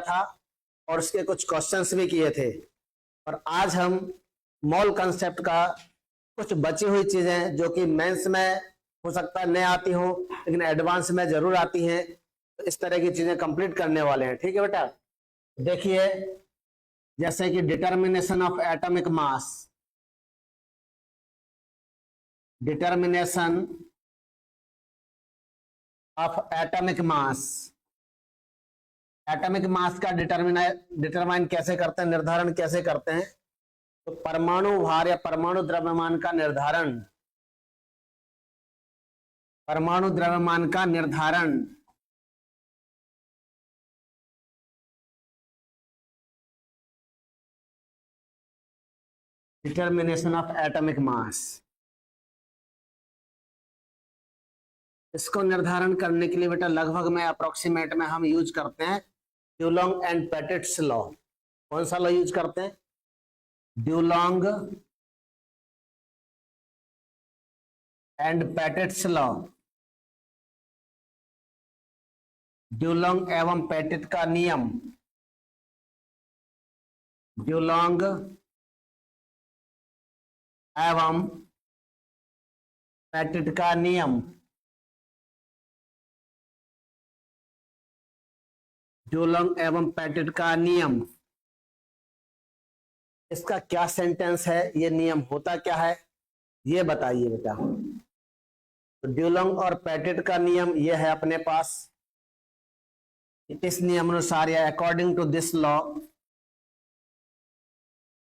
था और उसके कुछ क्वेश्चंस भी किए थे। और आज हम मोल कंसेप्ट का कुछ बची हुई चीजें जो कि मेंस में हो सकता है नहीं आती हो लेकिन एडवांस में जरूर आती हैं, तो इस तरह की चीजें कंप्लीट करने वाले हैं। ठीक है बेटा, देखिए जैसे कि determination of atomic mass, determination of atomic mass, atomic mass का डिटरमाइन कैसे करते हैं, निर्धारण कैसे करते हैं। तो परमाणु भार या परमाणु द्रव्यमान का निर्धारण, परमाणु द्रव्यमान का निर्धारण डिटर्मिनेशन ऑफ एटॉमिक मास, इसको निर्धारण करने के लिए बेटा लगभग में अप्रोक्सीमेट में हम यूज करते हैं ड्यूलोंग एंड पेटिट्स लॉ। कौन सा लॉ यूज करते हैं? ड्यूलोंग एंड पेटिट्स लॉ। ड्यूलोंग एवं पेटिट का नियम, ड्यूलोंग एवं पेटिट का नियम, ड्यूलोंग एवं पेटिट का नियम, इसका क्या सेंटेंस है, ये नियम होता क्या है, ये बताइए बेटा। तो ड्यूलोंग और पेटिट का नियम ये है अपने पास। इस नियम अनुसार या according to this law,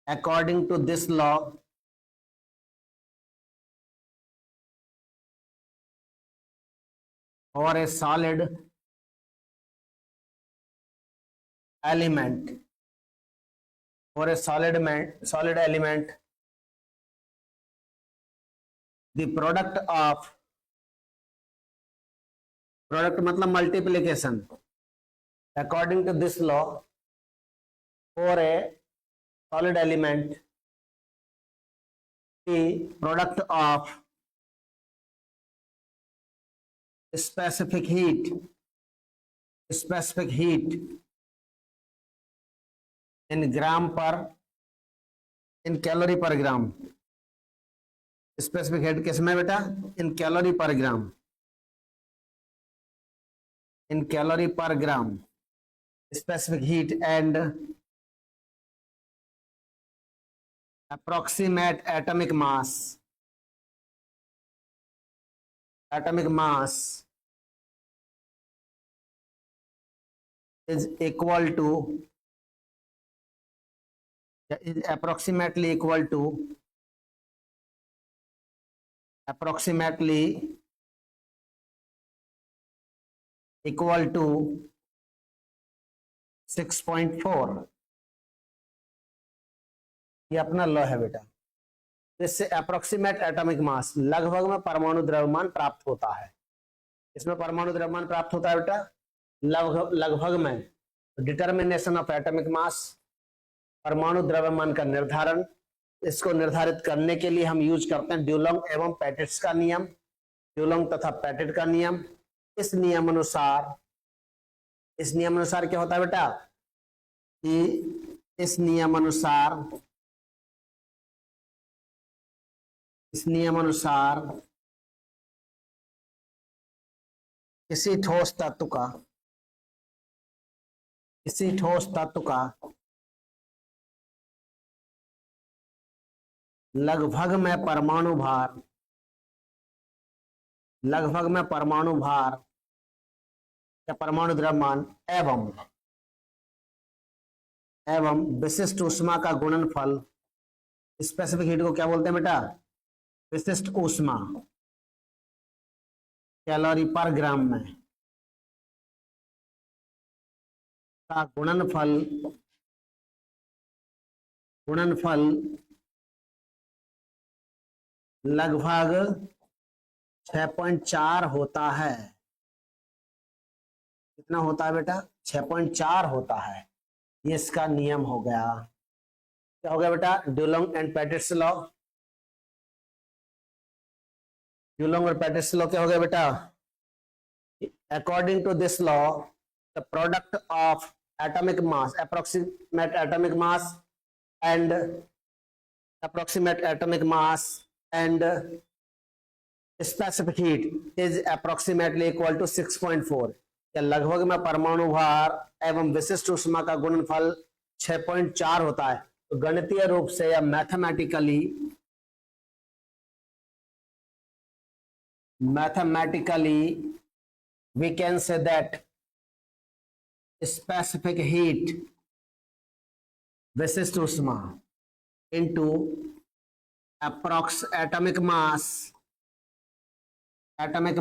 according to this law और a solid element, for a solid element, the product of, product मतलब multiplication, according to this law for a solid element the product of specific heat in ग्राम पर, इन calorie per ग्राम, specific heat किसमें बेटा? इन calorie per gram, in calorie per gram specific heat and approximate atomic mass, atomic mass is equal to, is approximately equal to 6.4। ये अपना law है बेटा। इससे approximate atomic मास, लगभग में परमाणु द्रव्यमान प्राप्त होता है। इसमें परमाणु द्रव्यमान प्राप्त होता है बेटा लगभग में। डिटर्मिनेशन ऑफ एटॉमिक मास, परमाणु द्रव्यमान का निर्धारण, इसको निर्धारित करने के लिए हम यूज करते हैं ड्यूलोंग एवं पेटिट्स का नियम, ड्यूलोंग तथा पेटिट का नियम। इस नियम अनुसार क्या होता है बेटा कि इस नियम अनुसार किसी ठोस तत्व का लगभग में परमाणु भार या परमाणु द्रव्यमान एवं विशिष्ट ऊष्मा का गुणनफल, स्पेसिफिक हीट को क्या बोलते हैं बेटा? विशिष्ट ऊष्मा, कैलोरी पर ग्राम में का गुणनफल लगभग 6.4 होता है। कितना होता है बेटा? 6.4 होता है। ये इसका नियम हो गया। क्या हो गया बेटा? ड्यूलोंग एंड पेटिट्स लॉ। ड्यूलोंग और पेटिट्स लॉ क्या हो गया बेटा? According to this law the product of atomic mass, approximate atomic mass and approximate atomic mass and specific heat is approximately equal to 6.4. या लगभग में परमाणु भार एवं विशिष्ट ऊष्मा का गुणनफल 6.4 होता है। तो गणितीय रूप से या mathematically we can say that specific heat विशिष्ट ऊष्मा into atomic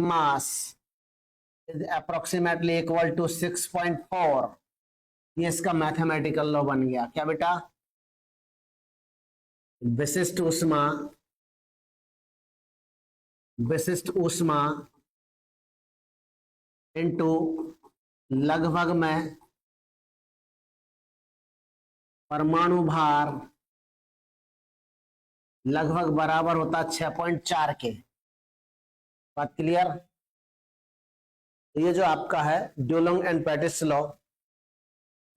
mass is approximately equal to 6.4. ये इसका मैथमेटिकल लॉ बन गया। क्या बेटा? विशिष्ट ऊष्मा इंटू लगभग में परमाणु भार लगभग बराबर होता 6.4 के। बात क्लियर? ये जो आपका है ड्यूलंग एंड पेटिस लॉ,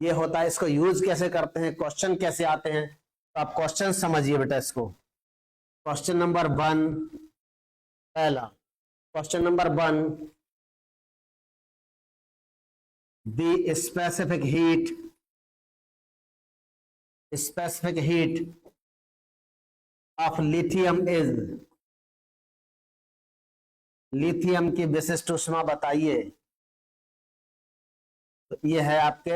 ये होता है। इसको यूज कैसे करते हैं, क्वेश्चन कैसे आते हैं, तो आप क्वेश्चन समझिए बेटा इसको। क्वेश्चन नंबर 1, पहला question number 1, the specific heat of lithium is, lithium की विशिष्ट ऊष्मा बताइए। तो ये है आपके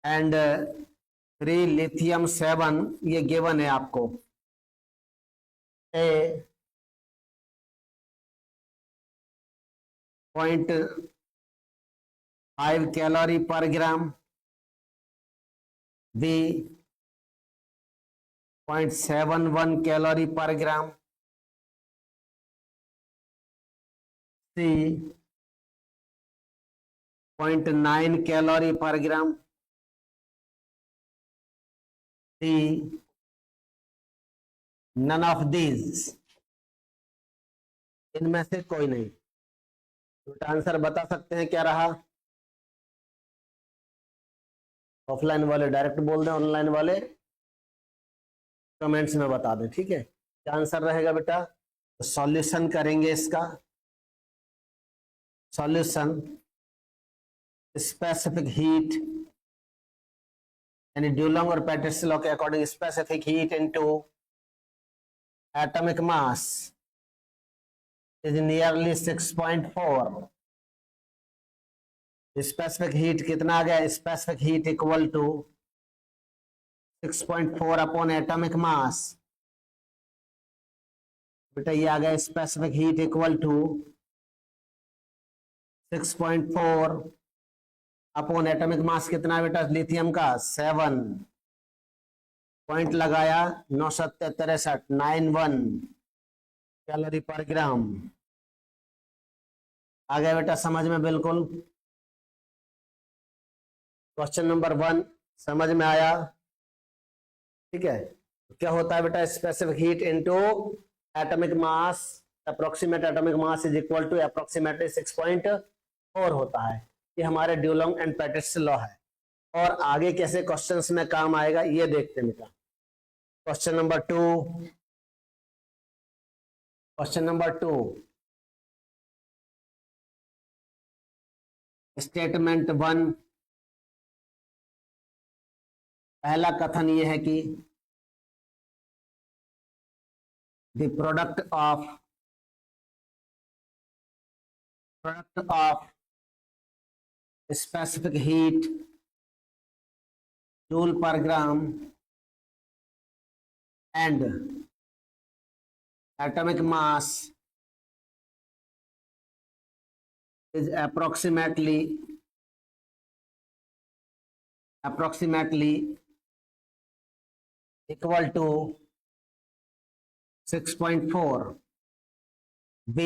एंड 3 लिथियम 7 ये गिवन है आपको। ए 0.5 calorie per gram, B 0.71 calorie per gram, C 0.9 calorie per gram, D none of these, इनमें से कोई नहीं। तो आंसर बता सकते हैं क्या रहा? ऑफलाइन वाले डायरेक्ट बोल दें, ऑनलाइन वाले कमेंट्स में बता दें। ठीक है, क्या आंसर रहेगा बेटा? तो सॉल्यूशन करेंगे इसका। सॉल्यूशन स्पेसिफिक हीट यानी ड्यूलंग और पेटिस लॉ के according specific heat into atomic mass is nearly 6.4। Specific heat कितना आ गया? Specific heat equal to 6.4 upon atomic mass. बेटा ये आ गया specific heat equal to 6.4 upon atomic mass कितना है बेटा लिथियम का? 7। पॉइंट लगाया 9.6391 कैलोरी पर ग्राम। आ गया बेटा समझ में? बिल्कुल। क्वेश्चन नंबर 1 समझ में आया? ठीक है, क्या होता है बेटा? Specific heat into atomic mass, approximate atomic mass is equal to approximately 6.4 होता है। ये हमारे ड्यूलंग एंड पेटिस लॉ है। और आगे कैसे क्वेश्चंस में काम आएगा ये देखते हैं बेटा। क्वेश्चन नंबर 2, स्टेटमेंट 1, पहला कथन ये है कि the product of specific heat joule पर gram and atomic mass is approximately equal to 6.4। B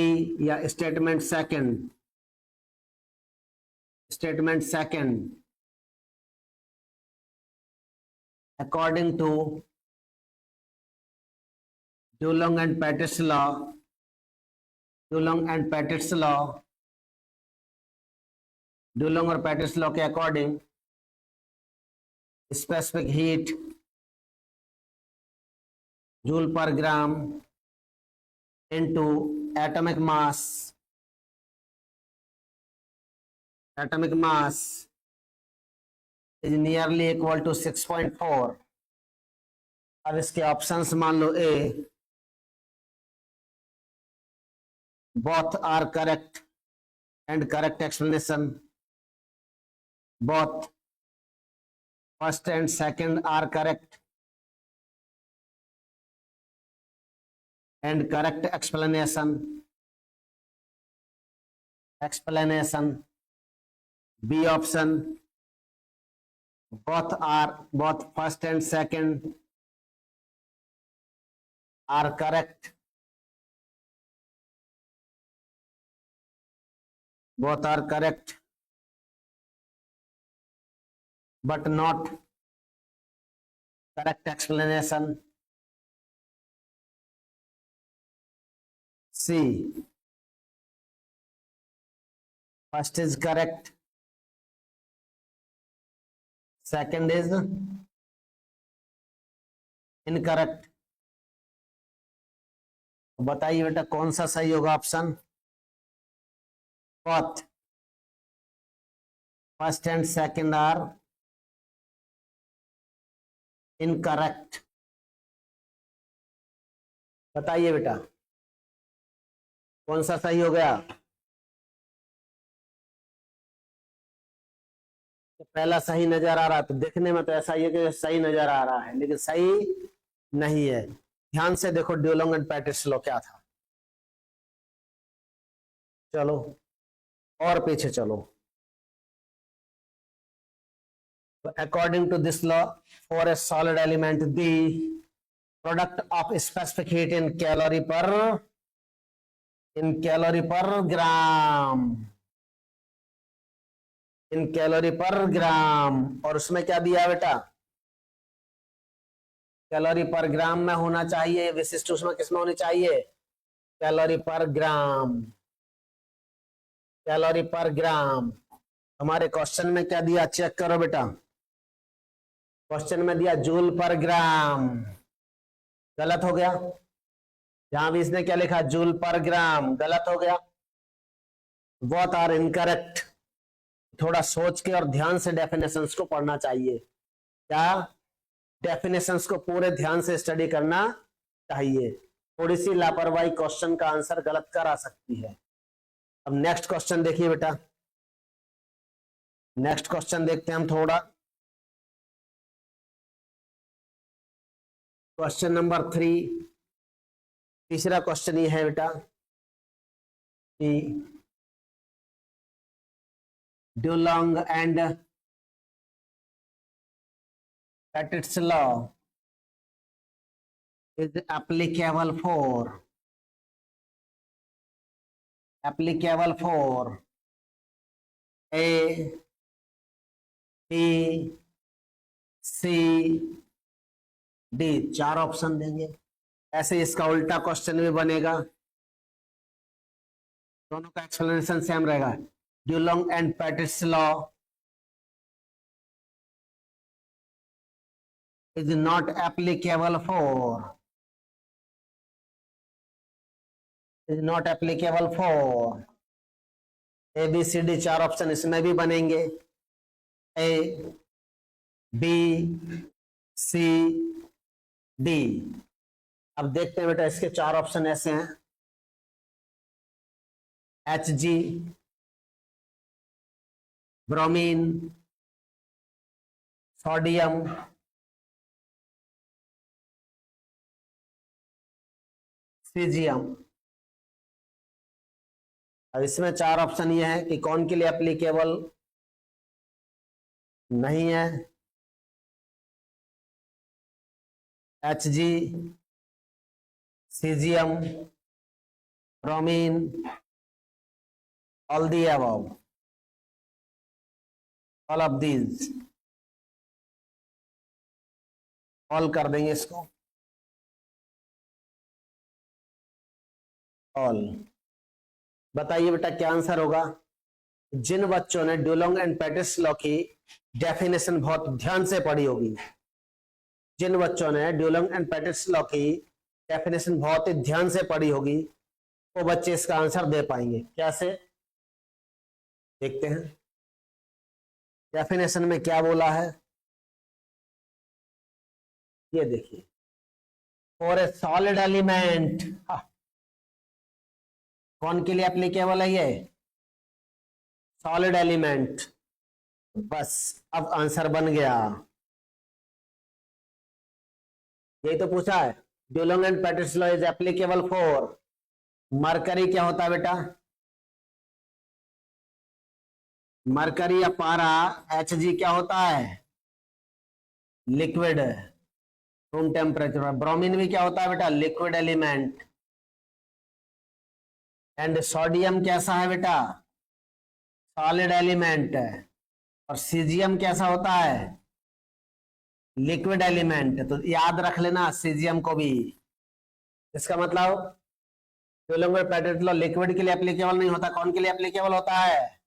या statement second according to Dulong and Pettis law, Dulong और पेटिस लॉ के according specific heat joule per gram into atomic mass is nearly equal to 6.4. अब इसके options मान लो ए, both are correct and correct explanation, both first and second are correct and correct explanation. B option, both first and second are correct, both are correct but not correct explanation. C, first is correct, second is incorrect. बताइए बेटा कौन सा सही होगा option? Both first and second are incorrect. बताइए बेटा कौन सा सही हो गया? पहला सही नजर आ रहा, तो देखने में तो ऐसा ही है कि सही नजर आ रहा है, लेकिन सही नहीं है. ध्यान से देखो ड्यूलोंग एंड पेटिट्स लॉ क्या था. चलो और पीछे चलो. According to this law, for a solid element the product of specific heat in calorie per gram, और उसमें क्या दिया बेटा? कैलोरी पर ग्राम में होना चाहिए. विशिष्ट उसमें किसमें होनी चाहिए? कैलोरी पर ग्राम. हमारे क्वेश्चन में क्या दिया चेक करो बेटा. क्वेश्चन में दिया जूल पर ग्राम, गलत हो गया. जहां भी इसने क्या लिखा जूल पर ग्राम, गलत हो गया. Both are incorrect. थोड़ा सोच के और ध्यान से डेफिनेशंस को पढ़ना चाहिए. क्या डेफिनेशंस को पूरे ध्यान से स्टडी करना चाहिए. थोड़ी सी लापरवाही क्वेश्चन का आंसर गलत करा सकती है. अब नेक्स्ट क्वेश्चन देखिए बेटा. नेक्स्ट क्वेश्चन देखते हैं हम थोड़ा. क्वेश्चन नंबर 3, तीसरा क्वेश्चन ये है बेटा कि Dulong and Petit's law is applicable for A, B, C, D. 4 option देंगे. ऐसे इसका उल्टा क्वेश्चन भी बनेगा. दोनों का एक्सप्लेनेशन सेम रहेगा. Dulong and Petit's law is not applicable for A, B, C, D. 4 option इसमें भी बनेंगे. A, B, C, D. अब देखते हैं बेटा इसके 4 ऑप्शन ऐसे हैं. Hg, bromine, sodium, caesium. अब इसमें 4 ऑप्शन ये है कि कौन के लिए एप्लीकेबल नहीं है. Hg, caesium, bromine, all the above, all of these. All कर देंगे इसको. ऑल. बताइए बेटा क्या आंसर होगा. जिन बच्चों ने ड्यूलोंग एंड पेटिट्स लॉ की डेफिनेशन बहुत ध्यान से पढ़ी होगी। जिन बच्चों ने ड्यूलंग एंड पेटिट्स लॉ की डेफिनेशन बहुत ही ध्यान से पढ़ी होगी वो बच्चे इसका आंसर दे पाएंगे। कैसे, देखते हैं डेफिनेशन में क्या बोला है। ये देखिए, फॉर ए सॉलिड एलिमेंट, कौन के लिए एप्लीकेबल है ये, सॉलिड एलिमेंट। बस अब आंसर बन गया। यही तो पूछा है, Dulong and Petit's law is applicable for mercury. क्या होता है बेटा, मरकरी या पारा, Hg क्या होता है, लिक्विड रूम टेम्परेचर। ब्रोमीन भी क्या होता है बेटा, लिक्विड एलिमेंट। एंड सोडियम कैसा है बेटा, सॉलिड एलिमेंट। और सीजियम कैसा होता है, लिक्विड एलिमेंट। तो याद रख लेना सीजियम को भी। इसका मतलब ड्यूलंग एंड पेटिट्स लॉ लिक्विड के लिए एप्लीकेबल नहीं होता, कौन के लिए एप्लीकेबल होता है,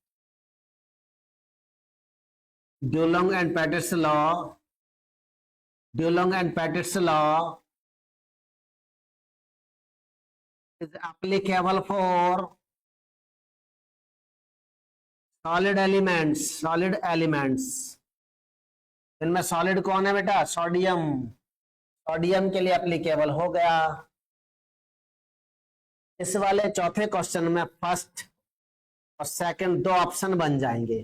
Dulong and Petit's law, Dulong and Petit's law is applicable for solid elements, solid elements। इनमें सॉलिड कौन है बेटा, सोडियम। सोडियम के लिए एप्लीकेबल हो गया। इस वाले चौथे क्वेश्चन में फर्स्ट और सेकंड दो ऑप्शन बन जाएंगे।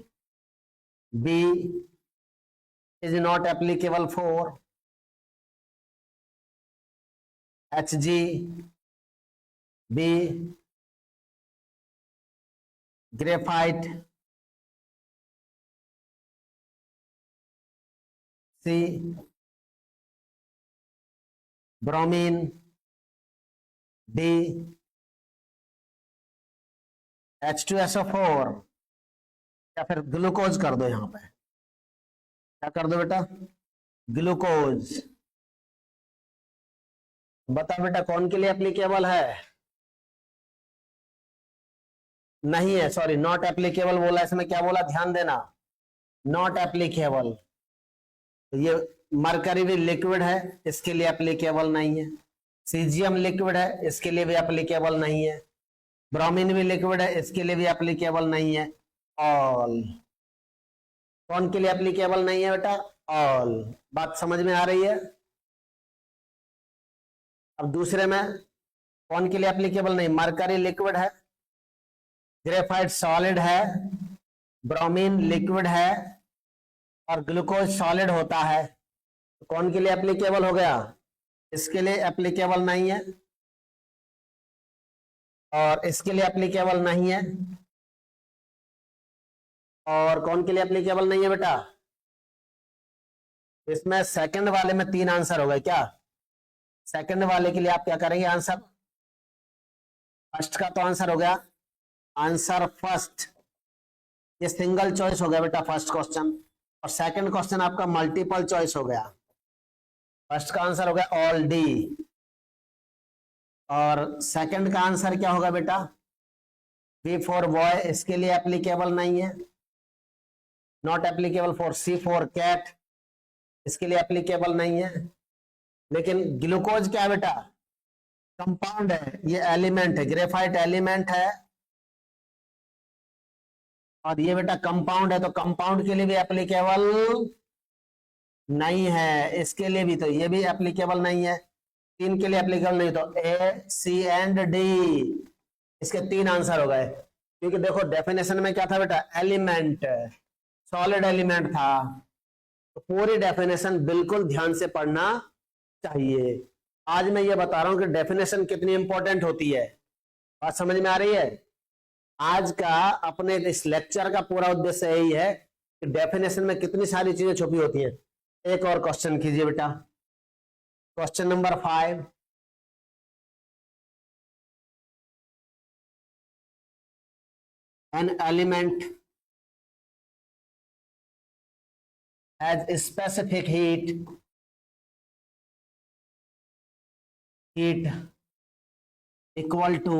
B is not applicable for Hg, B graphite, C bromine, D H2SO4। या फिर ग्लूकोज कर दो, यहां पे क्या कर दो बेटा, ग्लूकोज। बता बेटा कौन के लिए एप्लीकेबल है, नहीं है, सॉरी नॉट एप्लीकेबल बोला, इसमें क्या बोला ध्यान देना, नॉट एप्लीकेबल। ये मरकरी भी लिक्विड है, इसके लिए एप्लीकेबल नहीं है। सीजियम लिक्विड है, इसके लिए भी एप्लीकेबल नहीं है। ब्रोमीन भी लिक्विड है, इसके लिए भी एप्लीकेबल नहीं है। ऑल, कौन के लिए एप्लीकेबल नहीं है बेटा, ऑल। बात समझ में आ रही है। अब दूसरे में कौन के लिए एप्लीकेबल नहीं, मरकरी लिक्विड है, ग्रेफाइट सॉलिड है, ब्रोमीन लिक्विड है और ग्लूकोज सॉलिड होता है। तो कौन के लिए एप्लीकेबल हो गया, इसके लिए एप्लीकेबल नहीं है और इसके लिए एप्लीकेबल नहीं है। और कौन के लिए एप्लीकेबल नहीं है बेटा, इसमें सेकंड वाले में 3 आंसर हो गए। क्या, सेकंड वाले के लिए आप क्या करेंगे आंसर, फर्स्ट का तो आंसर हो गया, आंसर फर्स्ट, ये सिंगल चॉइस हो गया बेटा फर्स्ट क्वेश्चन। और सेकंड क्वेश्चन आपका मल्टीपल चॉइस हो गया। फर्स्ट का आंसर हो गया ऑल डी और सेकंड का आंसर क्या होगा बेटा, बी फॉर बॉय, इसके लिए एप्लीकेबल नहीं है। Not applicable for C for cat, इसके लिए एप्लीकेबल नहीं है। लेकिन ग्लूकोज क्या है बेटा, कंपाउंड है, ये एलिमेंट है, ग्रेफाइट एलिमेंट है और ये बेटा कंपाउंड है, तो कंपाउंड के लिए भी एप्लीकेबल नहीं है। इसके लिए भी, तो ये भी एप्लीकेबल नहीं है। 3 के लिए एप्लीकेबल नहीं, तो ए सी एंड डी, इसके 3 आंसर हो गए। क्योंकि देखो डेफिनेशन में क्या था बेटा, एलिमेंट, सॉलिड एलिमेंट था। तो पूरी डेफिनेशन बिल्कुल ध्यान से पढ़ना चाहिए। आज मैं ये बता रहा हूं कि डेफिनेशन कितनी इंपॉर्टेंट होती है। बात समझ में आ रही है। आज का अपने इस लेक्चर का पूरा उद्देश्य यही है कि डेफिनेशन में कितनी सारी चीजें छुपी होती हैं। एक और क्वेश्चन कीजिए बेटा, question number 5। An element has specific heat equal to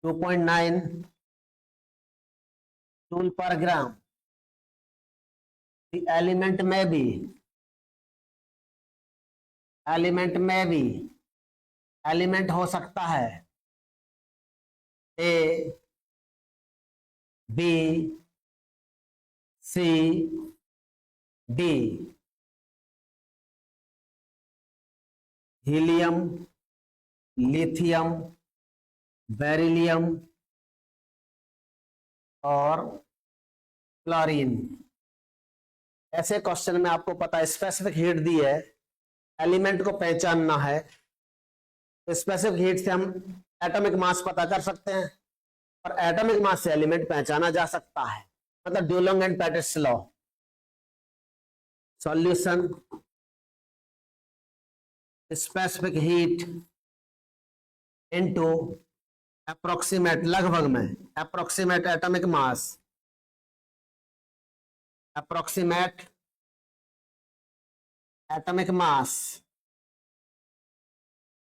2.9 joule पर ग्राम। एलिमेंट में भी एलिमेंट हो सकता है ए, बी, सी, डी। हीलियम, लिथियम, बेरिलियम और क्लोरीन। ऐसे क्वेश्चन में आपको पता है स्पेसिफिक हीट दी है, एलिमेंट को पहचानना है, तो स्पेसिफिक हीट से हम एटॉमिक मास पता कर सकते हैं और एटॉमिक मास से एलिमेंट पहचाना जा सकता है, मतलब Dulong and Petit's law. Solution, specific heat into approximate, लगभग में, approximate atomic mass, approximate atomic mass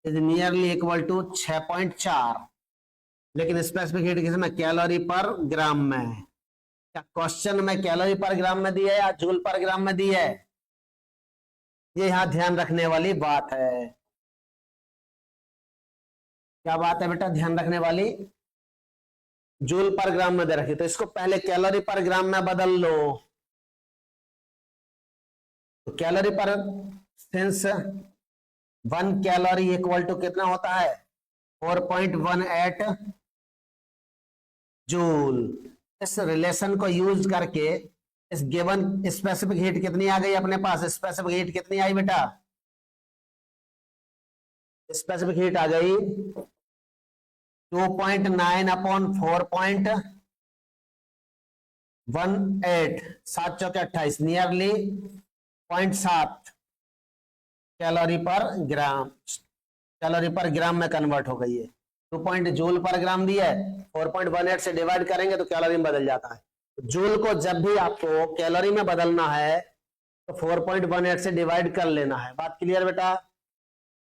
is nearly equal to 6.4। लेकिन स्पेसिफिक हीट किसमें, कैलोरी पर ग्राम में। क्या क्वेश्चन में कैलोरी पर ग्राम में दी है या जूल पर ग्राम में दी है? ये यहां ध्यान रखने वाली बात है। क्या बात है बेटा ध्यान रखने वाली? जूल पर ग्राम में दे रखी, तो इसको पहले कैलोरी पर ग्राम में बदल लो। तो कैलोरी पर, सिंस 1 कैलोरी इक्वल टू कितना होता है, 4.18 जूल। इस रिलेशन को यूज करके इस गिवन स्पेसिफिक हीट कितनी आ गई अपने पास? स्पेसिफिक हीट कितनी आई बेटा? स्पेसिफिक हीट आ गई 2.9 अपॉन 4.18, 7 चौके 28, नियरली 0.7 कैलोरी पर ग्राम। कैलोरी पर ग्राम में कन्वर्ट हो गई है। 2 जूल पर ग्राम दिया है, 4.18 से डिवाइड करेंगे तो कैलोरी में बदल जाता है। जूल को जब भी आपको कैलोरी में बदलना है तो 4.18 से डिवाइड कर लेना है। बात क्लियर बेटा?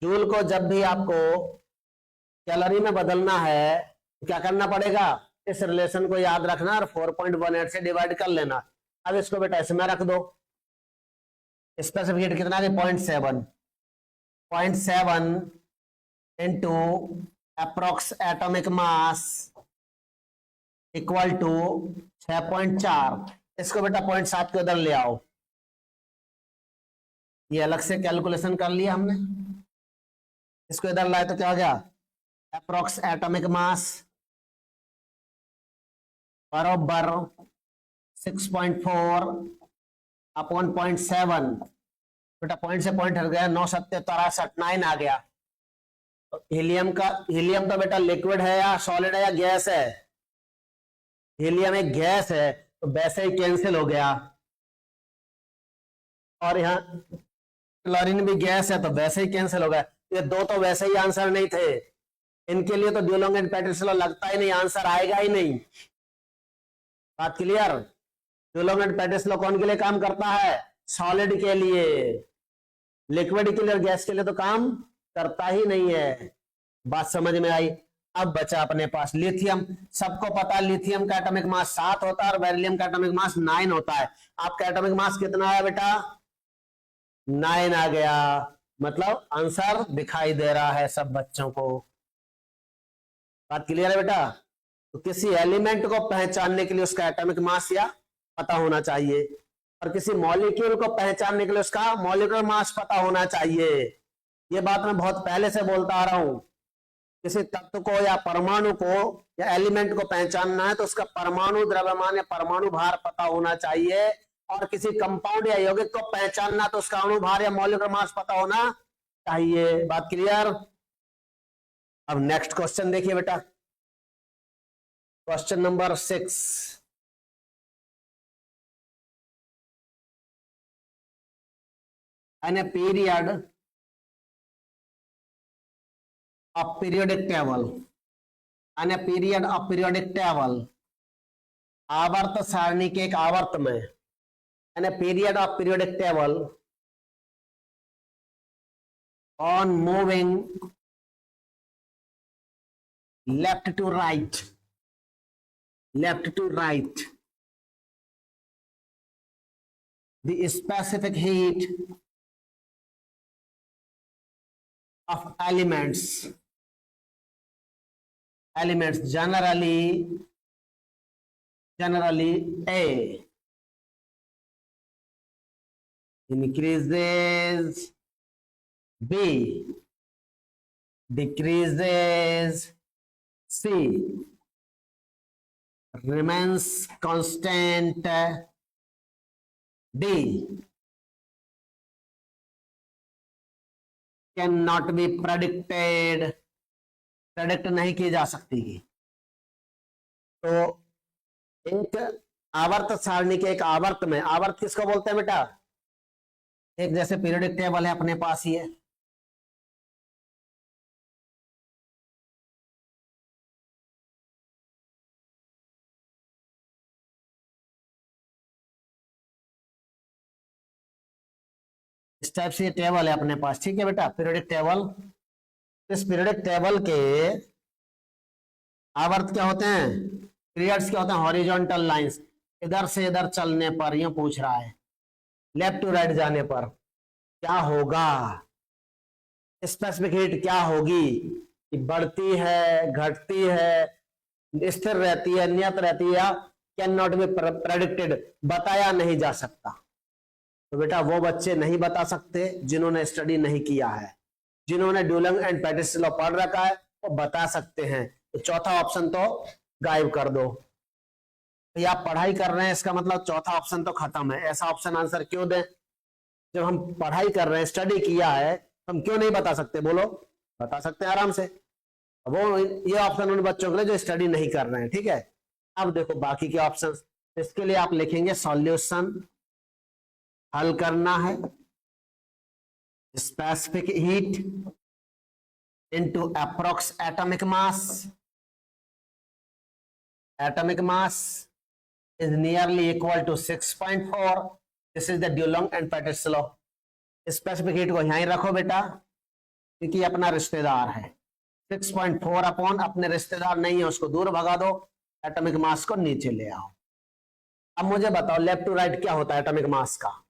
जूल को जब भी आपको कैलोरी में बदलना है तो क्या करना पड़ेगा? इस रिलेशन को याद रखना और 4.18 से डिवाइड कर लेना। अब इसको बेटा इसमें रख दो। स्पेसिफिक हीट कितना है? 0.7 into approx atomic mass equal to 6.4। इसको बेटा 0.7 के उधर ले आओ। ये अलग से कैलकुलेशन कर लिया हमने, इसको इधर लाए तो क्या हो गया? अप्रोक्स एटॉमिक मास बराबर 6.4 अपॉन 0.7। बेटा पॉइंट से पॉइंट हट गया, 9 7 63 9 आ गया। तो हीलियम तो बेटा लिक्विड है या सॉलिड है या गैस है? हीलियम एक गैस है, तो वैसे ही कैंसिल हो गया। और यहाँ क्लोरीन भी गैस है, तो वैसे ही कैंसिल हो गया। ये दो तो वैसे ही आंसर नहीं थे, इनके लिए तो ड्यूलोंग एंड पेटिस लॉ लगता ही नहीं, आंसर आएगा ही नहीं। बात क्लियर? ड्यूलोंग एंड पेटिस लॉ कौन के लिए काम करता है? सॉलिड के लिए। लिक्विड के लिए और गैस के लिए तो काम करता ही नहीं है। बात समझ में आई? अब बचा अपने पास लिथियम। सबको पता है लिथियम का एटॉमिक मास 7 होता है और बेरिलियम का एटॉमिक मास 9 होता है। आपका एटॉमिक मास कितना है बेटा? 9 आ गया। मतलब आंसर दिखाई दे रहा है सब बच्चों को। बात क्लियर है बेटा? तो किसी एलिमेंट को पहचानने के लिए उसका एटॉमिक मास या पता होना चाहिए, और किसी मॉलिक्यूल को पहचानने के लिए उसका मॉलिक्यूलर मास पता होना चाहिए। ये बात मैं बहुत पहले से बोलता आ रहा हूं। किसी तत्व को या परमाणु को या एलिमेंट को पहचानना है तो उसका परमाणु द्रव्यमान या परमाणु भार पता होना चाहिए, और किसी कंपाउंड या यौगिक को पहचानना तो उसका अणु भार या मॉलिक्यूलर मास पता होना चाहिए। बात क्लियर? अब नेक्स्ट क्वेश्चन देखिए बेटा, question number 6। In a period of periodic table, in a period of periodic table, आवर्त सारणी के एक आवर्त में, in a period of periodic table on moving left to right, the specific heat of elements generally A increases, B decreases, C remains constant, D cannot be predicted, predict नहीं की जा सकती। तो एक आवर्त सारणी के एक आवर्त में, आवर्त किसको बोलते हैं बेटा? एक जैसे पीरियोडिक टेबल है अपने पास ही है, इस टाइप से टेबल है अपने पास, ठीक है बेटा, पीरियोडिक टेबल। इस पीरियोडिक टेबल के आवर्त क्या होते हैं? पीरियड्स क्या होते हैं? हॉरिजॉन्टल लाइंस, इधर से इधर चलने पर, यूं पूछ रहा है, लेफ्ट टू राइट जाने पर क्या होगा? स्पेसिफिक हीट क्या होगी? बढ़ती है, घटती है, स्थिर रहती है, नियत रहती है, या कैन नॉट बी प्रेडिक्टेड, बताया नहीं जा सकता। तो बेटा वो बच्चे नहीं बता सकते जिन्होंने स्टडी नहीं किया है। जिन्होंने ड्यूलंग एंड पेटिस लॉ पढ़ रखा है वो बता सकते हैं। तो चौथा ऑप्शन तो गायब कर दो। तो आप पढ़ाई कर रहे हैं, इसका मतलब चौथा ऑप्शन तो खत्म है। ऐसा ऑप्शन आंसर क्यों दें? जब हम पढ़ाई कर रहे हैं, स्टडी किया है, हम क्यों नहीं बता सकते? बोलो, बता सकते हैं आराम से। वो ये ऑप्शन उन बच्चों के लिए जो स्टडी नहीं कर रहे हैं, ठीक है। अब देखो बाकी के ऑप्शन, इसके लिए आप लिखेंगे सॉल्यूशन, हल करना है, specific heat into approx atomic mass, atomic mass is nearly equal to 6.4. This is the Dulong and Petit's law. Specific heat को यहीं रखो बेटा, क्योंकि अपना रिश्तेदार है। 6.4 अपॉन अपने रिश्तेदार नहीं है, उसको दूर भगा दो, एटॉमिक मास को नीचे ले आओ। अब मुझे बताओ लेफ्ट टू राइट क्या होता है एटॉमिक मास का?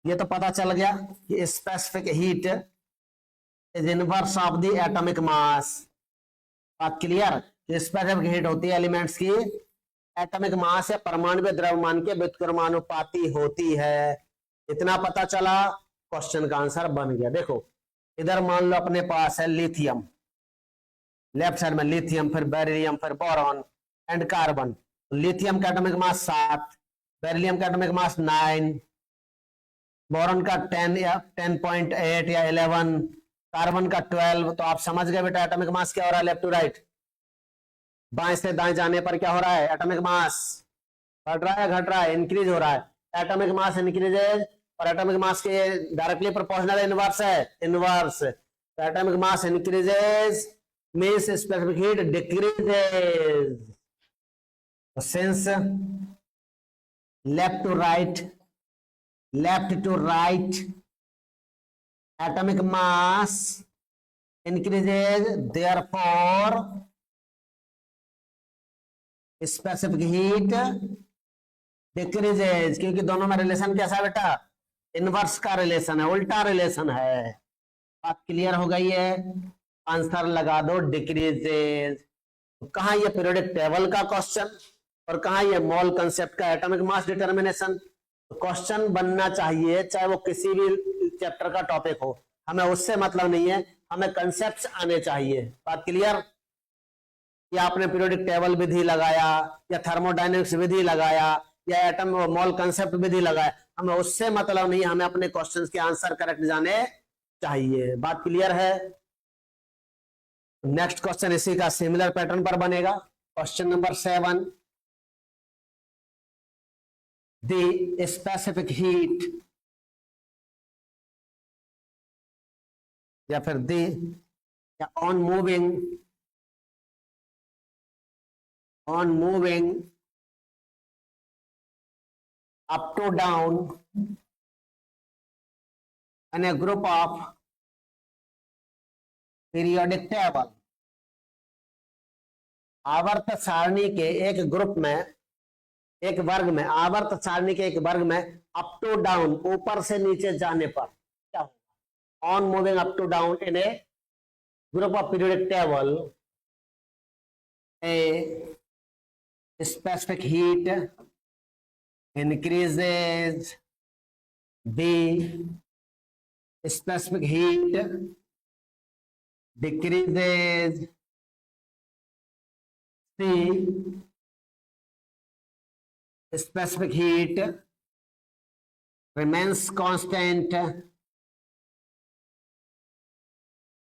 ये तो पता चल गया कि specific heat is inverse of the atomic mass. बात क्लियर? स्पेसिफिक हीट होती है एलिमेंट्स की एटॉमिक मास या परमाणु द्रव्यमान के व्युत्क्रमानुपाती होती है। इतना पता चला, क्वेश्चन का आंसर बन गया। देखो इधर मान लो अपने पास है लिथियम, लेफ्ट साइड में लिथियम, फिर बेरिलियम, फिर बोरॉन एंड कार्बन। लिथियम का एटॉमिक मास 7, बेरिलियम का एटॉमिक मास 9, बोरॉन का 10 या 10.8 या 11, कार्बन का 12। तो आप समझ गए बेटा एटॉमिक मास क्या हो रहा है लेफ्ट टू राइट। बाएं से दाएं जाने पर क्या हो रहा है? एटॉमिक मास बढ़ रहा है, घट रहा है, इंक्रीज हो रहा है। एटॉमिक मास इंक्रीजेज और एटॉमिक मास के डायरेक्टली प्रोपोर्शनल इनवर्स है, इनवर्स। तो atomic mass increases means specific heat decreases. Since left to right atomic mass increases, therefore specific heat decreases. क्योंकि दोनों में रिलेशन कैसा है बेटा? इनवर्स का रिलेशन है, उल्टा रिलेशन है। बात क्लियर हो गई है? आंसर लगा दो डिक्रीजेज। कहां ये पीरियोडिक टेबल का क्वेश्चन और कहां ये मोल कंसेप्ट का एटॉमिक मास डिटर्मिनेशन। क्वेश्चन बनना चाहिए चाहे वो किसी भी चैप्टर का टॉपिक हो, हमें उससे मतलब नहीं है, हमें कंसेप्ट आने चाहिए। बात क्लियर? या आपने पीरियोडिक टेबल विधि लगाया या थर्मोडायनेमिक्स विधि लगाया या एटम मोल कंसेप्ट विधि लगाया, हमें उससे मतलब नहीं, हमें अपने क्वेश्चंस के आंसर करेक्ट जाने चाहिए। बात क्लियर है? नेक्स्ट क्वेश्चन इसी का सिमिलर पैटर्न पर बनेगा। Question number 7, the specific heat या फिर the on moving up to down in a group of periodic table आवर्त सारणी के एक ग्रुप में, एक वर्ग में, आवर्त सारणी के एक वर्ग में अप टू डाउन, ऊपर से नीचे जाने पर क्या होगा? On moving up to down in a group of periodic table, a specific heat increases, B specific heat decreases, C specific heat remains constant,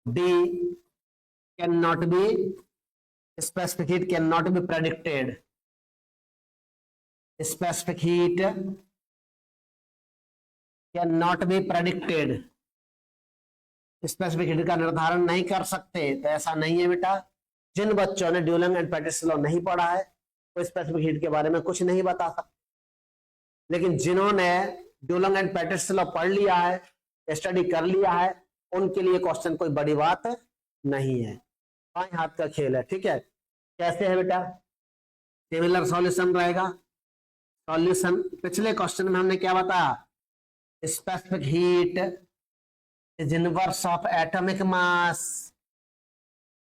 D cannot be, specific heat cannot be predicted, specific heat cannot be predicted, specific heat का निर्धारण नहीं कर सकते। तो ऐसा नहीं है बेटा, जिन बच्चों ने ड्यूलंग एंड पैटिस लॉ नहीं पढ़ा है वो स्पेसिफिक हीट के बारे में कुछ नहीं बता सकते, लेकिन जिन्होंने ड्यूलंग एंड पैटिस लॉ पढ़ लिया है, स्टडी कर लिया है, उनके लिए क्वेश्चन कोई बड़ी बात नहीं है, बाएं हाथ का खेल है। ठीक है, कैसे है बेटा? सिमिलर सॉल्यूशन रहेगा। सॉल्यूशन पिछले क्वेश्चन में हमने क्या बताया? Specific heat is inverse of atomic mass.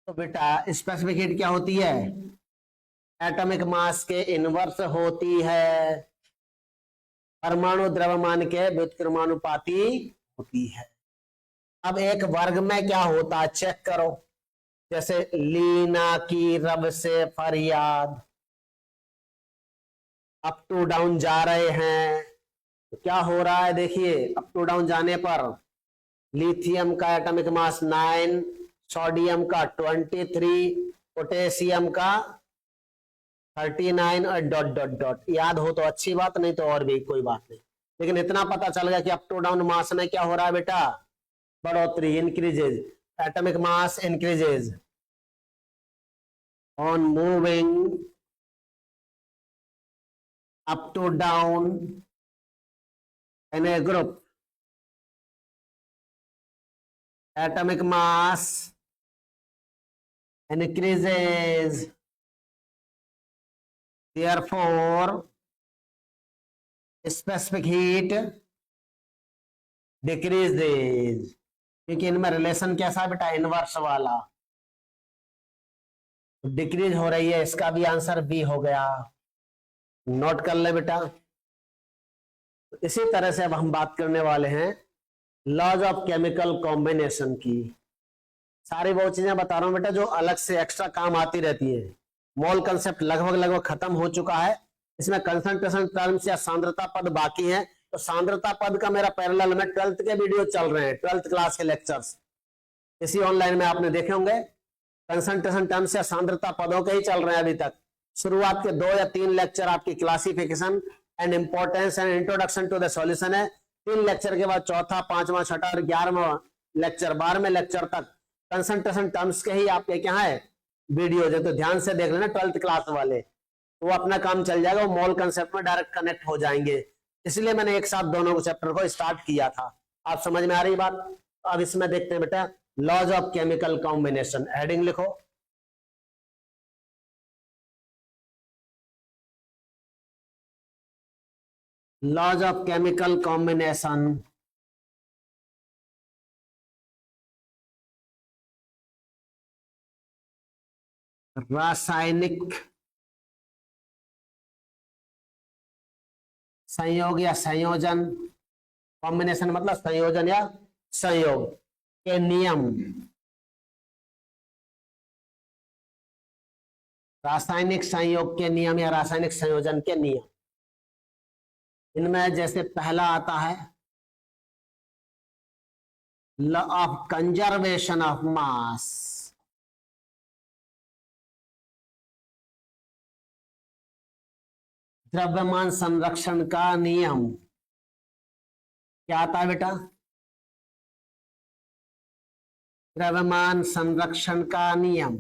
तो बेटा स्पेसिफिक हीट क्या होती है? एटॉमिक मास के इनवर्स होती है, परमाणु द्रव्यमान के व्युत्क्रमानुपाती होती है। अब एक वर्ग में क्या होता है चेक करो, जैसे लीना की रब से फरियाद, अप टू डाउन जा रहे हैं, तो क्या हो रहा है? देखिए अप टू डाउन जाने पर लिथियम का एटॉमिक मास 9, सोडियम का 23, पोटेशियम का 39 और डॉट डॉट डॉट। याद हो तो अच्छी बात, नहीं तो और भी कोई बात नहीं, लेकिन इतना पता चल गया कि अप टू डाउन मास में क्या हो रहा है बेटा? बढ़ोतरी, increases, atomic mass increases on moving up to down in a group, atomic mass increases, therefore specific heat decreases। क्योंकि इनमें रिलेशन कैसा है बेटा? इनवर्स वाला, डिक्रीज हो रही है, इसका भी आंसर बी हो गया। नोट कर ले बेटा। इसी तरह से अब हम बात करने वाले हैं लॉज ऑफ केमिकल कॉम्बिनेशन की। सारी वो चीजें बता रहा हूं बेटा जो अलग से एक्स्ट्रा काम आती रहती है। मोल कंसेप्ट लगभग खत्म हो चुका है, इसमें कंसंट्रेशन टर्म्स या सांद्रता पद बाकी हैं। तो सांद्रता पद का मेरा पैरेलल में 12th के वीडियो चल रहे हैं, 12th क्लास के लेक्चर्स इसी ऑनलाइन में आपने देखे होंगे। कंसंट्रेशन टर्म्स या सांद्रता पदों के ही चल रहे हैं अभी तक। शुरुआत के 2 या 3 लेक्चर आपकी classification and importance and introduction to the solution है। 3 लेक्चर के बाद चौथा, 5वां, 6वां और 11वां लेक्चर, 12वें लेक्चर तक कंसंट्रेशन टर्म्स के ही आपके क्या है वीडियो है। तो ध्यान से देख लेना 12th क्लास वाले, तो वो अपना काम चल जाएगा, वो मॉल कंसेप्ट में डायरेक्ट कनेक्ट हो जाएंगे। इसलिए मैंने एक साथ दोनों चैप्टर को स्टार्ट किया था। आप समझ में आ रही बात? अब इसमें देखते हैं बेटा laws of chemical combination. Heading लिखो, लॉज ऑफ केमिकल कॉम्बिनेशन। रासायनिक संयोग या संयोजन, कॉम्बिनेशन मतलब संयोजन या संयोग के नियम। रासायनिक संयोग के नियम या रासायनिक संयोजन के नियम, इनमें जैसे पहला आता है law of conservation of mass. द्रव्यमान संरक्षण का नियम क्या आता है बेटा? द्रव्यमान संरक्षण का नियम।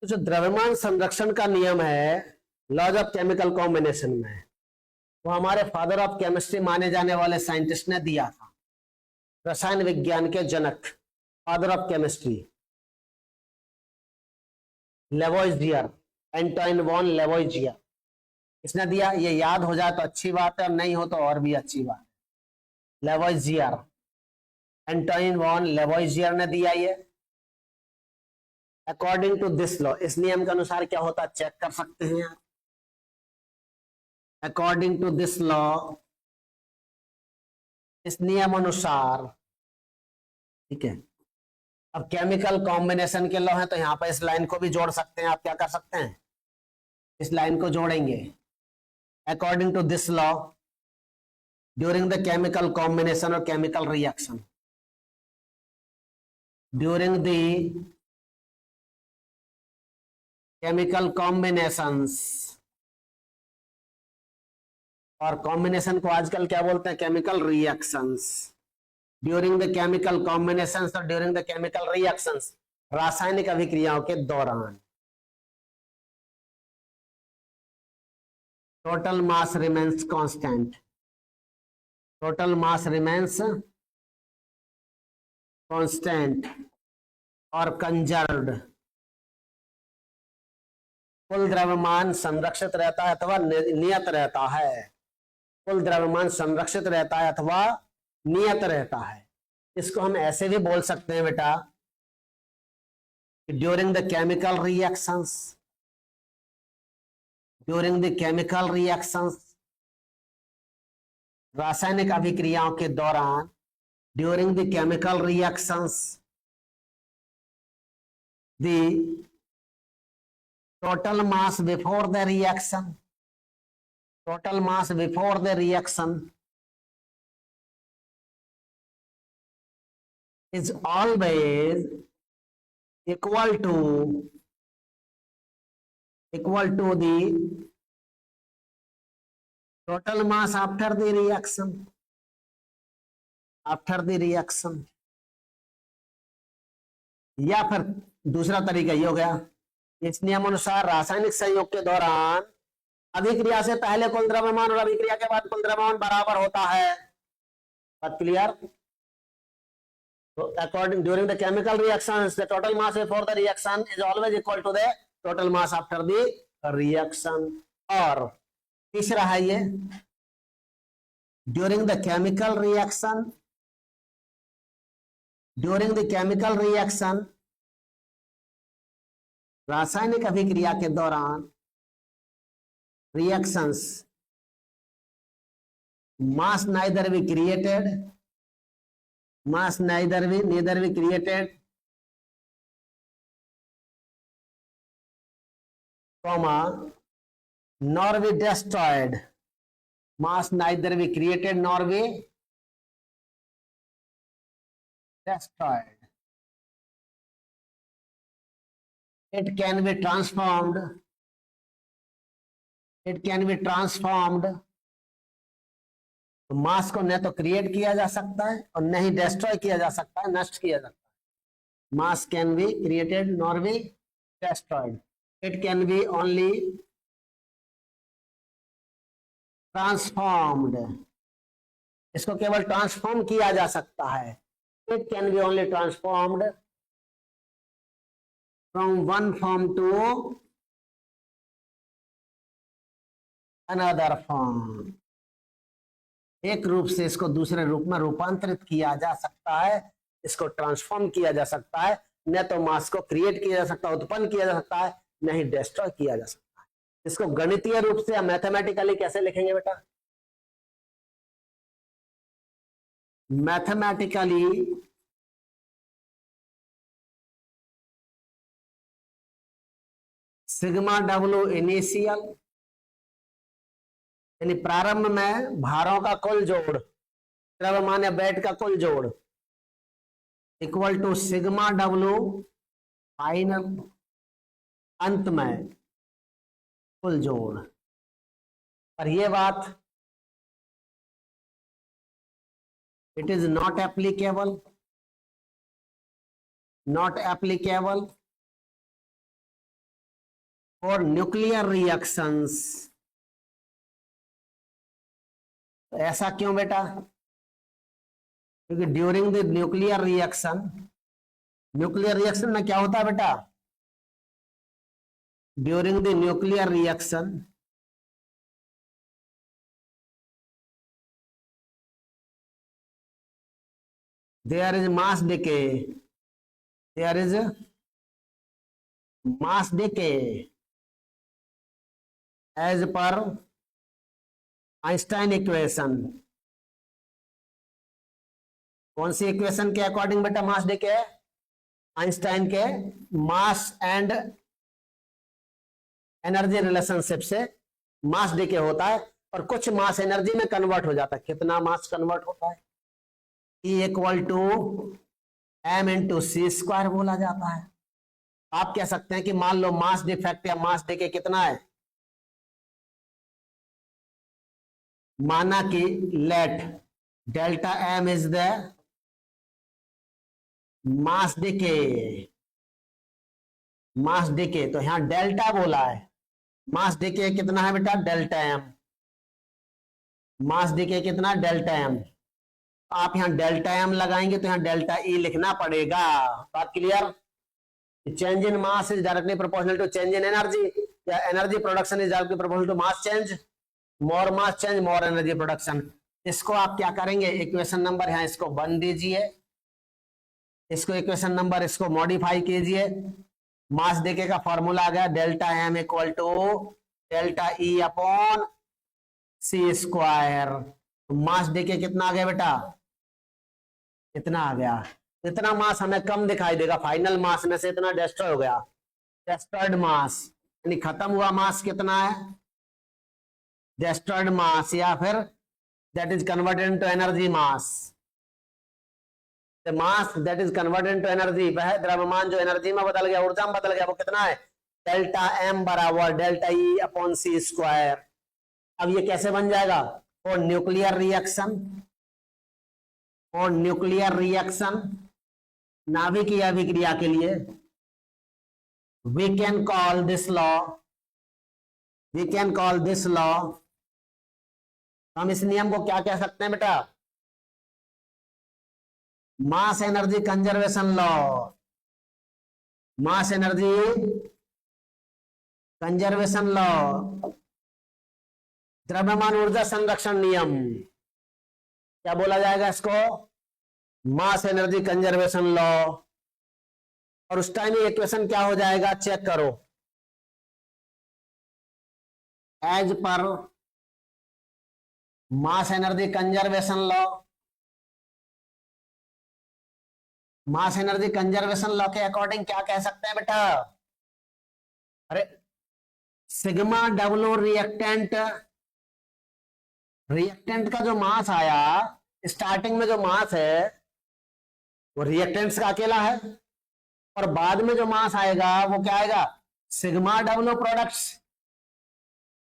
तो जो द्रव्यमान संरक्षण का नियम है लॉज ऑफ केमिकल कॉम्बिनेशन में, वो हमारे फादर ऑफ केमिस्ट्री माने जाने वाले साइंटिस्ट ने दिया था, रसायन विज्ञान के जनक, father of chemistry, Lavoisier, Antoine von Lavoisier. इसने दिया, ये याद हो जाए तो अच्छी बात है और नहीं हो तो और भी अच्छी बात है। लेवोइजियर, एंटोइन वॉन लेवोइजियर ने दिया ये। अकॉर्डिंग टू दिस लॉ, इस नियम के अनुसार क्या होता है चेक कर सकते हैं आप। अकॉर्डिंग टू दिस लॉ, इस नियम अनुसार, ठीक है। अब केमिकल कॉम्बिनेशन के लॉ है तो यहां पर इस लाइन को भी जोड़ सकते हैं आप। क्या कर सकते हैं, इस लाइन को जोड़ेंगे। According to this law, during the chemical combination और chemical reaction, during the chemical combinations, और कॉम्बिनेशन को आजकल क्या बोलते हैं, chemical reactions. During the chemical combinations और ड्यूरिंग द केमिकल रिएक्शंस, रासायनिक अभिक्रियाओं के दौरान, total mass remains constant, total mass remains constant और कंजर्व्ड, कुल द्रव्यमान संरक्षित रहता है अथवा नियत रहता है। कुल द्रव्यमान संरक्षित रहता है अथवा नियत रहता है। इसको हम ऐसे भी बोल सकते हैं बेटा, during the chemical reactions, during the chemical reactions, रासायनिक अभिक्रियाओं के दौरान, during the chemical reactions, the total mass before the reaction, total mass before the reaction is always equal to the total mass after the reaction, after the reaction। या फिर दूसरा तरीका ये हो गया, इस नियम अनुसार रासायनिक संयोग के दौरान अभिक्रिया से पहले कुल द्रव्यमान और अभिक्रिया के बाद कुल द्रव्यमान बराबर होता है। बात क्लियर? तो according during the chemical reactions, the total mass before the reaction is always equal to the total mass after the reaction. और तीसरा है ये, during the chemical reaction, during the chemical reaction, रासायनिक अभिक्रिया के दौरान, reactions, mass neither be created, mass neither be created, comma, nor be destroyed, mass neither be created nor be destroyed. It can be transformed, it can be transformed। तो मास को न तो create किया जा सकता है और न ही डिस्ट्रॉय किया जा सकता है, नष्ट किया जा सकता है। मास can be created nor be destroyed, it can be only transformed. इसको केवल ट्रांसफॉर्म किया जा सकता है। It can be only transformed from one form to another form। एक रूप से इसको दूसरे रूप में रूपांतरित किया जा सकता है, इसको ट्रांसफॉर्म किया जा सकता है। न तो मास को क्रिएट किया जा सकता है, उत्पन्न किया जा सकता है, न ही डिस्ट्रॉय किया जा सकता है। इसको गणितीय रूप से या मैथमेटिकली कैसे लिखेंगे बेटा? मैथमेटिकली सिग्मा डब्ल्यू इनिशियल, यानी प्रारंभ में भारों का कुल जोड़, द्रव्यमान या वेट का कुल जोड़, equal to sigma W final, अंत में कुल जोड़। पर यह बात it is not applicable, not applicable for nuclear reactions, तो ऐसा क्यों बेटा? क्योंकि ड्यूरिंग द न्यूक्लियर रिएक्शन में क्या होता है बेटा? During the nuclear reaction there is mass decay, there is mass decay as per Einstein equation. कौन सी इक्वेशन के अकॉर्डिंग बेटा मास डिके है? आइंस्टाइन के मास एंड एनर्जी रिलेशनशिप से मास डिके होता है और कुछ मास एनर्जी में कन्वर्ट हो जाता है। कितना मास कन्वर्ट होता है? E equal to m into C square बोला जाता है। आप कह सकते हैं कि मान लो मास डिफेक्ट या मास डिके कितना है, माना कि let delta m is the mass decay, तो यहां डेल्टा बोला है। मास डिके कितना है बेटा? Delta m। मास डिके कितना? Delta m। आप यहां डेल्टा m लगाएंगे तो यहां डेल्टा E लिखना पड़ेगा। बात clear? Change in mass is directly proportional to change in energy, या energy production is directly proportional to mass change. More mass change more energy production. इसको आप क्या करेंगे? इक्वेशन नंबर यहां इसको 1 दीजिए, इसको इक्वेशन नंबर इसको मॉडिफाई कीजिए। मास डिके का फॉर्मूला आ गया delta m equal to delta E upon C square. Mass decay कितना आ गया बेटा? इतना आ गया। इतना मास हमें कम दिखाई देगा, फाइनल मास में से इतना डिस्ट्रॉय हो गया। डिस्ट्रॉयड मास यानी खत्म हुआ मास कितना है? डिस्ट्रॉयड मास या फिर that is converted into energy mass. Mass that is converted into energy, वह द्रव्यमान जो एनर्जी में बदल गया, ऊर्जा में बदल गया, वो कितना है? डेल्टा m बराबर delta E upon C square. अब ये कैसे बन जाएगा? और न्यूक्लियर रिएक्शन नाभिकीय अभिक्रिया के लिए we can call this law, हम इस नियम को क्या कह सकते हैं बेटा? Mass energy conservation law. Mass energy conservation law, द्रव्यमान ऊर्जा संरक्षण नियम, क्या बोला जाएगा इसको? Mass energy conservation law. और उस टाइम ये इक्वेशन क्या हो जाएगा? चेक करो। एज पर mass energy conservation law, mass energy conservation law के अकॉर्डिंग क्या कह सकते हैं बेटा? अरे सिग्मा डब्ल्यू रिएक्टेंट का जो मास आया स्टार्टिंग में, जो मास है वो रिएक्टेंट्स का अकेला है, और बाद में जो मास आएगा वो क्या आएगा? Sigma W products.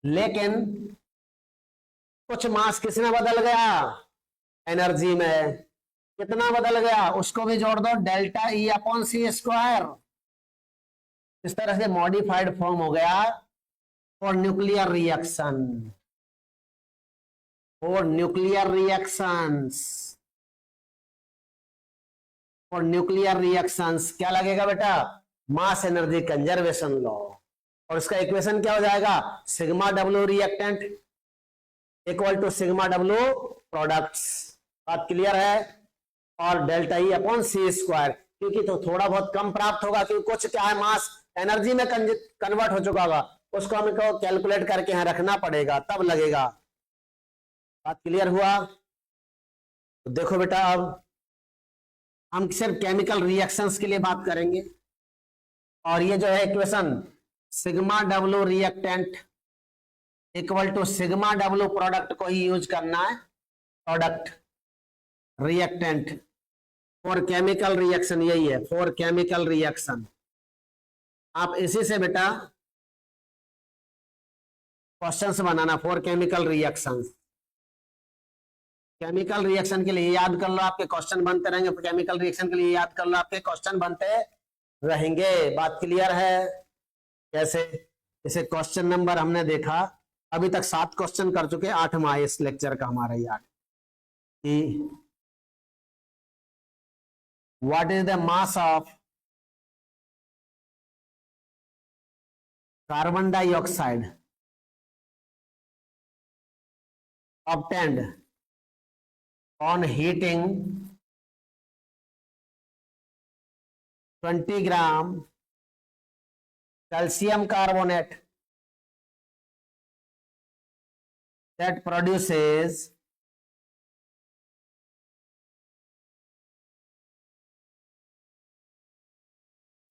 लेकिन कुछ मास किसमें बदल गया? एनर्जी में। कितना बदल गया? उसको भी जोड़ दो, delta E upon C square. इस तरह से मॉडिफाइड फॉर्म हो गया फॉर न्यूक्लियर रिएक्शंस। क्या लगेगा बेटा? Mass energy conservation law. और इसका इक्वेशन क्या हो जाएगा? Sigma W reactant equal to sigma W products. बात क्लियर है? और delta E upon C square, क्योंकि तो थोड़ा बहुत कम प्राप्त होगा, क्योंकि कुछ क्या है मास एनर्जी में कन्वर्ट हो चुका होगा, उसको हमें कैलकुलेट करके यहाँ रखना पड़ेगा, तब लगेगा। बात क्लियर हुआ? तो देखो बेटा, अब हम सिर्फ केमिकल रिएक्शंस के लिए बात करेंगे, और ये जो है equation sigma W reactant equal to sigma W product को ही यूज करना है। Product reactant for chemical reaction, यही है फॉर केमिकल रिएक्शन। आप इसी से बेटा क्वेश्चंस बनाना for chemical reactions. Chemical reaction के लिए याद कर लो, आपके क्वेश्चन बनते रहेंगे। केमिकल रिएक्शन के लिए याद कर लो, आपके क्वेश्चन बनते रहेंगे। बात क्लियर है? कैसे? जैसे क्वेश्चन नंबर हमने देखा अभी तक 7 क्वेश्चन कर चुके, 8वां इस लेक्चर का हमारा ये 8 कि what is the mass of carbon dioxide obtained on heating 20 gram calcium carbonate that produces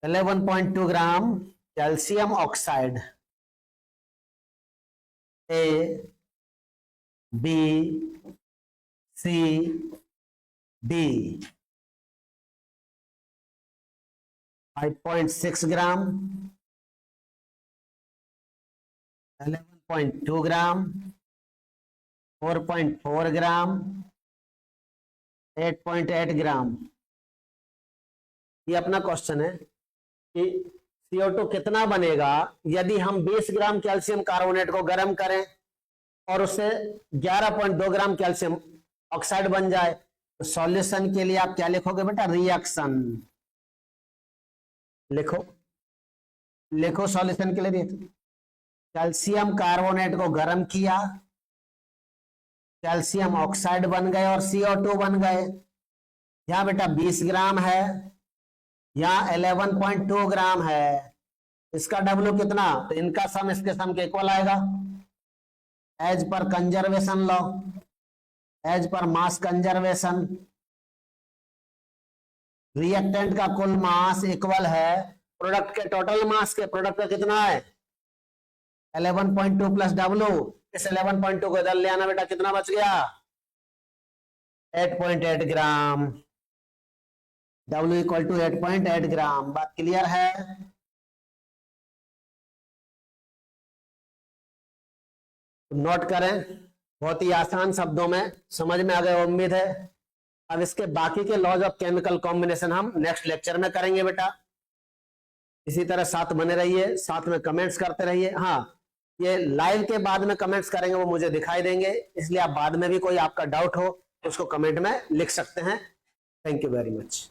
11.2 gram calcium oxide. A, B, C, D. 5.6 gram, 11.2 gram, 4.4 gram, 8.8 ग्राम। ये अपना क्वेश्चन है कि CO2 कितना बनेगा यदि हम 20 ग्राम कैल्शियम कार्बोनेट को गर्म करें और उससे 11.2 ग्राम कैल्शियम ऑक्साइड बन जाए। तो सॉल्यूशन के लिए आप क्या लिखोगे बेटा? रिएक्शन लिखो, लिखो सॉल्यूशन के लिए। कैल्शियम कार्बोनेट को गर्म किया, कैल्शियम ऑक्साइड बन गए और CO2 बन गए। यहां बेटा 20 ग्राम है, यहां 11.2 ग्राम है। इसका W कितना? तो इनका सम इसके सम के इक्वल आएगा। As per conservation law, as पर मास कंजर्वेशन, रिएक्टेंट का कुल मास इक्वल है प्रोडक्ट के टोटल मास के। प्रोडक्ट का कितना है? 11.2 प्लस W। इस 11.2 को इधर ले आना बेटा, कितना बच गया? 8.8 ग्राम। W इक्वल टू 8.8 ग्राम। बात क्लियर है? नोट करें, बहुत ही आसान शब्दों में समझ में आ गए उम्मीद है। अब इसके बाकी के लॉज ऑफ केमिकल कॉम्बिनेशन हम नेक्स्ट लेक्चर में करेंगे बेटा। इसी तरह साथ बने रहिए, साथ में कमेंट्स करते रहिए। हाँ, ये लाइव के बाद में कमेंट्स करेंगे वो मुझे दिखाई देंगे, इसलिए आप बाद में भी कोई आपका डाउट हो उसको कमेंट में लिख सकते हैं। Thank you very much.